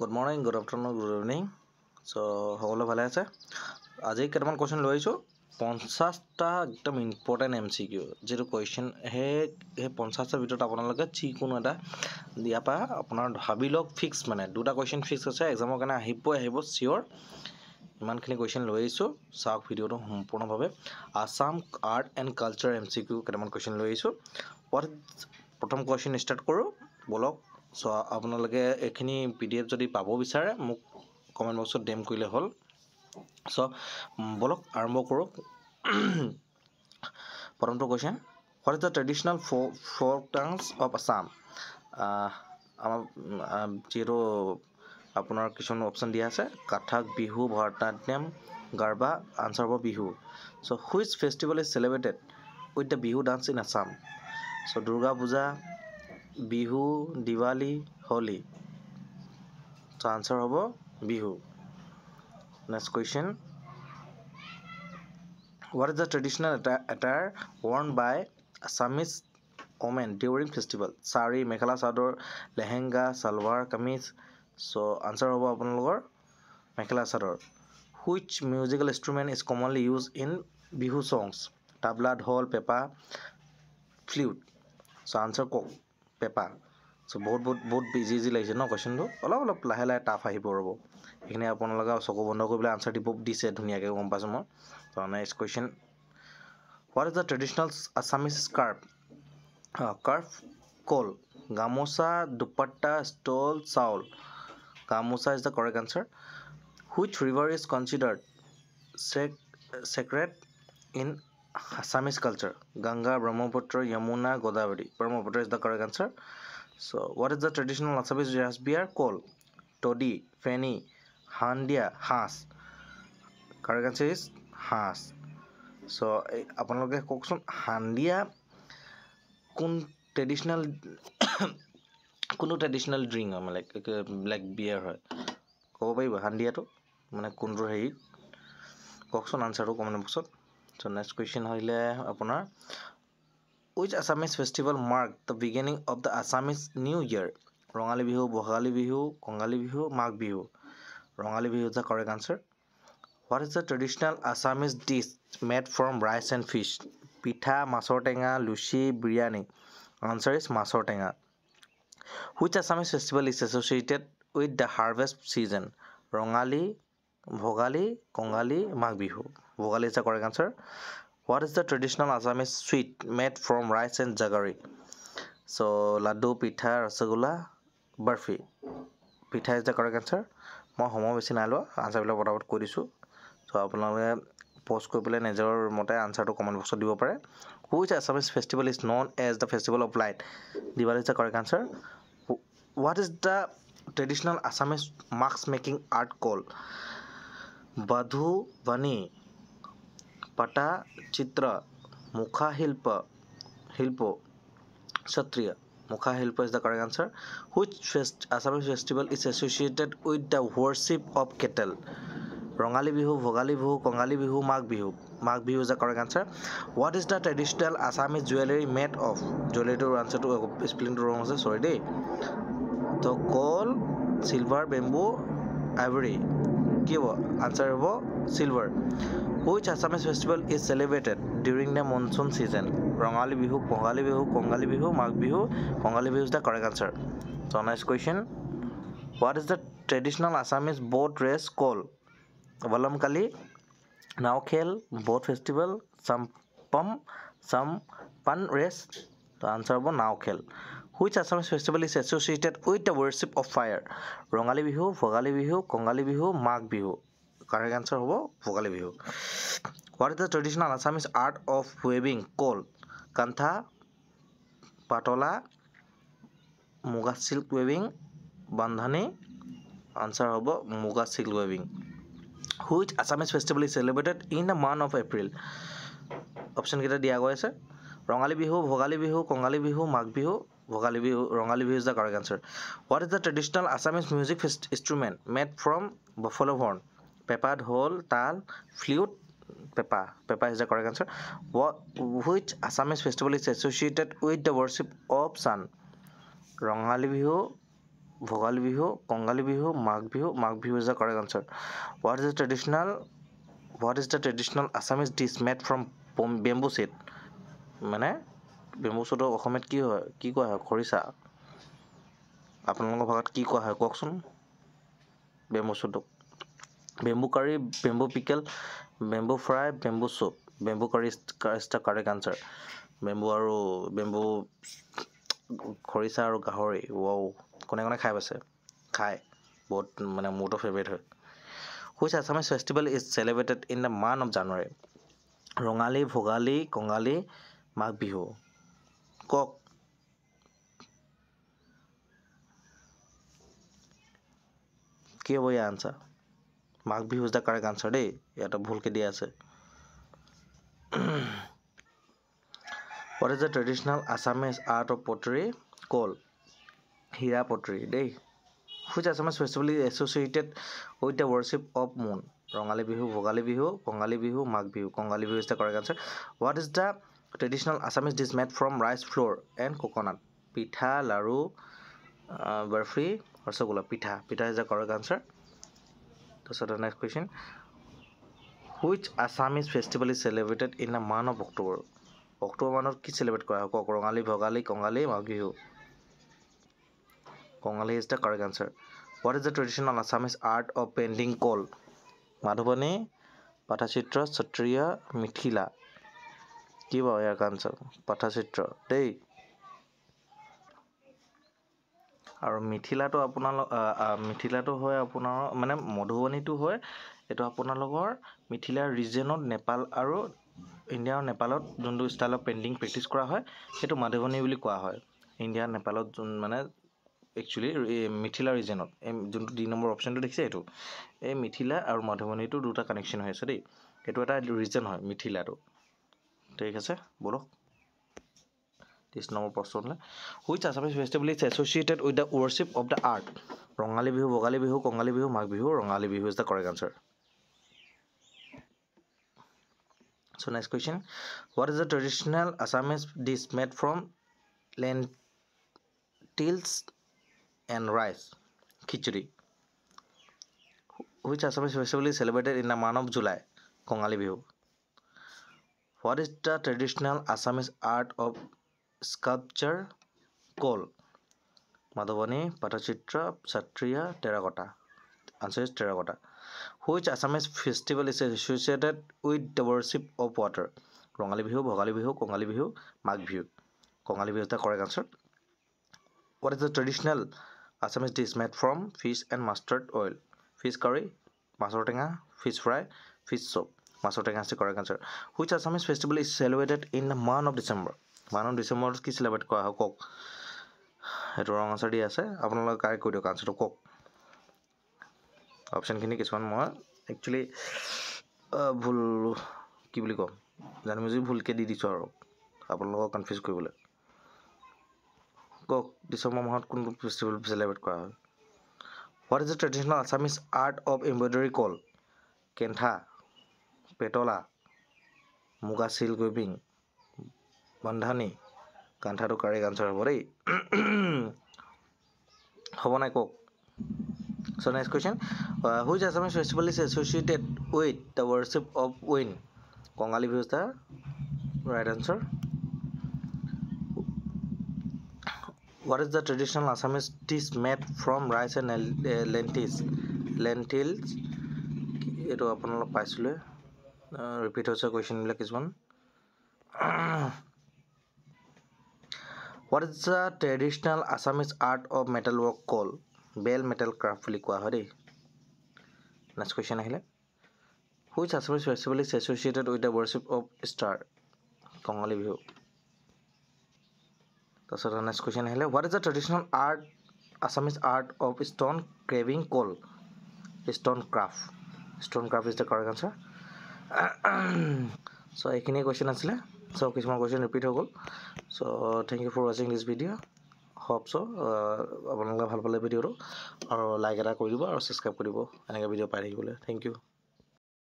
Good morning, good afternoon, good evening. So, সকলো ভালে আছে? আজি কেইটামান কোৱেশ্চন লৈ আহিছোঁ 50টা একদম ইম্পৰ্টেণ্ট MCQ যিটো কোৱেশ্চন সেই 50টা ভিতৰত আপোনালোকে যিকোনো এটা ইয়াৰ পৰা আপোনাৰ ভাবি লওক ফিক্স মানে দুটা কোৱেশ্চন ফিক্স আছে এক্সামৰ কাৰণে আহিব চিয়'ৰ ইমানখিনি কোৱেশ্চন লৈ আহিছোঁ চাওক ভিডিঅ'টো সম্পূৰ্ণভাৱে Assam art and culture MCQ কেইটামান কোৱেশ্চন লৈ আহিছোঁ প্ৰথম কোৱেশ্চন ষ্টাৰ্ট কৰোঁ বলক চ' আপোনালোকে এইখিনি PDF যদি পাব বিচাৰে মোক কমেণ্ট বক্সত ডেম কৰিলে হ'ল চ' বলক আৰম্ভ কৰোঁ প্ৰথমটো question what is the traditional folk dance of Assam আমাৰ যিহেতু আপোনাৰ কিছুমান অপশ্যন দিয়া আছে কথক বিহু ভাৰতনাট্যম গাৰবা আনচাৰ হ'ব Bihu so' which festival is celebrated with the Bihu dance in Assam so' Durga Puja Bihu Diwali Holi so' answer হ'ব Bihu next question what is the traditional attire worn by Assamese women during festival sari mekhela chador lehenga salwar kameez so answer hobo apunalogor mekhela chador which musical instrument is commonly used in bihu songs tabla dhol pepa flute so answer ko pepa so বহুত easy লাগিছে ন কোৱেশ্চনটো অলপ লাহে tough আহিব ৰ'ব এইখিনি আপোনালোকে চকু বন্ধ কৰি পেলাই আনচাৰ দিছে ধুনীয়াকৈ গম পাইছোঁ মই so next question what is the traditional Assamese scarf scarf kol gamosa dupatta stole saul gamosa is the correct answer which river is considered sacred in Assamese culture Ganga Brahmaputra Yamuna Godavari Brahmaputra is the correct answer so what is the traditional Assamese jazz beer kol todi feni handia has correct answer is has so আপোনালোকে কওকচোন হান্দিয়া কোনটো traditional drink হয় মানে black বিয়াৰ হয় ক'ব পাৰিব হান্দিয়াটো মানে কোনটো হেৰি কওকচোন আনচাৰটো কমেণ্ট বক্সত চ' নেক্সট কুৱেশ্যন আহিলে আপোনাৰ which Assamese festival mark the beginning of the Assamese New Year Rongali Bihu Bhogali Bihu Kongali Bihu Magh Bihu Rongali Bihu is the correct answer what is the traditional Assamese dish made from rice and fish পিঠা মাছৰ টেঙা লুচি বিৰিয়ানী answer is মাছৰ টেঙা which Assamese festival is associated with the harvest season Rongali Bhogali Kongali Magh Bihu Bhogali is the correct answer what is the traditional Assamese sweet made from rice and jaggery so laddu pitha rasgulla barfi pitha is the correct answer মই সময় বেছি নাই লোৱা আনচাৰবিলাক পটাপট কৈ দিছোঁ চ' আপোনালোকে post কৰি পেলাই নিজৰ মতে আনচাৰটো কমেণ্ট বক্সত দিব পাৰে which Assamese festival is known as the festival of light Diwali is the correct answer what is the traditional Assamese mask making art called badhu bani pata chitra mukha hilpo kshatriya mukha hilpo is the correct answer which Assamese festival is associated with the worship of cattle Rongali Bihu Bhogali Bihu Kongali Bihu Magh Bihu is the correct answer what is the traditional Assamese jewelry made of jewelryটোৰ আনচাৰটো স্পেলিংটো ৰং আছে সৰি দেই তো gold silver bamboo ivory কি হ'ব answer হ'ব silver which Assamese festival is celebrated during the monsoon season Rongali Bihu Bhogali Bihu Kongali Bihu Magh Bihu Kongali Bihu is the correct answer so next question what is the traditional Assamese boat race called Valamkali Naukhel boat festival Sampan race the answer হ'ব Naukhel which Assamese festival is associated with the worship of fire Rongali Bihu Bhogali Bihu Kongali Bihu Magh Bihu correct answer হ'ব Bhogali Bihu what is the traditional Assamese art of weaving called kantha patola muga silk weaving bandhani answer হ'ব muga silk weaving which Assamese festival is celebrated in the month of April option কেইটা দিয়া গৈ আছে Rongali Bihu Bhogali Bihu Kongali Bihu Magh Bihu Bhogali Bihu Rongali Bihu is the correct answer what is the traditional Assamese music instrument made from buffalo horn pepa dhol tal flute pepa is the correct answer which Assamese festival is associated with the worship of sun Rongali Bihu Bhogali Bihu, Kongali Bihu, Magh Bihu is the correct answer. What is the traditional Assamese dish made from bamboo seed? মানে bamboo চুটক অসমীয়াত কি কোৱা হয় খৰিচা আপোনালোকৰ ভাষাত কি কোৱা হয় কওকচোন বেম্বু চুটক bamboo curry bamboo pickle bamboo fry bamboo soup bamboo curry is the correct answer bamboo আৰু বেম্বু খৰিচা আৰু গাহৰি ৱাও কোনে কোনে খাই পাইছে খাই বহুত মানে মোৰতো ফেভৰেট হয় Which Assamese festival is celebrated in the month of January? Rongali Bhogali কঙালী মাঘ বিহু কক কি হ'ব ইয়াৰ answer Magh Bihu is the correct answer দেই ইয়াতে ভুলকে দিয়া আছে What is the traditional Assamese art of pottery called? Hira pottery দেই Which Assamese festival is associated with the worship of moon? Rongali Bihu Bhogali Bihu Kongali Bihu Magh Bihu Kongali Bihu is the correct answer What is the traditional Assamese dish made from rice flour and coconut? পিঠা লাৰু বৰফি ৰসগোল্লা পিঠা is the correct answer So the next question Which Assamese festival is celebrated in the month of October? October month কি celebrate কৰা হয় কক ৰঙালী ভোগালী কঙালী মাঘ বিহু কঙালী is the correct answer What is the traditional Assamese art of painting called? মাধৱনী পাঠচিত্ৰ Sattriya Mithila কি বাৰু ইয়াৰ answer পাঠচিত্ৰ দেই আৰু মিথিলাটো মিথিলাটো হয় আপোনাৰ মানে মধুবনীটো হয় এইটো আপোনালোকৰ মিথিলা ৰিজনত নেপাল আৰু ইণ্ডিয়া আৰু নেপালত যোনটো ষ্টাইলত পেইণ্টিং প্ৰেক্টিছ কৰা হয় সেইটো মাধৱনী বুলি কোৱা হয় ইণ্ডিয়া নেপালত যোন মানে একচুৱেলি মিথিলা ৰিজনত যোনটো 2 নম্বৰ অপশ্যনটো দেখিছে এইটো এই মিথিলা আৰু মাধৱনীটো দুটা কানেকশ্যন হৈ আছে দেই এইটো এটা ৰিজন হয় মিথিলাটো ঠিক আছে বলক 30 number প্ৰশ্নলে Which Assamese festival is associated with the worship of the art? Rongali Bihu Bhogali Bihu Kongali Bihu Magh Bihu Rongali Bihu is the correct answer So next question What is the traditional Assamese dish made from lentils and rice? Khichdi Which Assamese festival is celebrated in the month of July? Kongali Bihu What is the traditional Assamese art of sculpture called? Madhubani, Patachitra, Satriya, Terracotta. Answer is terracotta. Which Assamese festival is associated with the worship of water? Rongali Bihu, Bhogali Bihu, Kongali Bihu, Magh Bihu. Kongali Bihu is the correct answer. What is the traditional Assamese dish made from fish and mustard oil? Fish curry, masor tenga, fish fry, fish soup. Masor tenga is the correct answer. Which Assamese festival is celebrated in the month of December? Month of December কি celebrate কৰা হয় কক এটো ৰং answer দি আছে আপোনালোকে correct কৰি দিয়ক আনসাৰটো কক অপশ্যনখিনি কিছুমান মই একচুয়ালি ভুল কি বুলি কম জানি বুজি ভুলকে দি দিছো আৰু আপোনালোকক কনফিউজ কৰিবলৈ কক ডিসেম্বৰ মাহত কোনটো ফেষ্টিভেল সেলিব্ৰেট কৰা হয় What is the traditional Assamese art of embroidery called? কেন্থা Petla মুগা সিল্ক উইভিং বন্ধানী কান্থাটো কাৰেক্ট আনসাৰ হ'ব দেই হ'ব নাই কক So next question Which Assamese festival is associated with the worship of wind? Kongali Bihu is the right answer What is the traditional Assamese dish made from rice and lentils? Lentils এটো আপোনালোক পাইছিলে repeat হৈছে question বিলাক কিছুমান What is the traditional Assamese art of metalwork called? Bell metal craft বুলি কোৱা হয় দেই Next question আহিলে Which Assamese festival is associated with the worship of star? Kongali Bihu তাৰপিছত next question আহিলে What is the traditional Assamese art of stone carving called? Stone craft is the correct answer So এইখিনি question আছিলে So কিছুমান question repeat হৈ গ'ল So thank you for watching this video Hope so আপোনালোকে ভাল পালে ভিডিওটো আৰু লাইক এটা কৰি দিব আৰু সাবস্ক্ৰাইব কৰিব এনেকৈ ভিডিও পাই থাকিবলৈ Thank you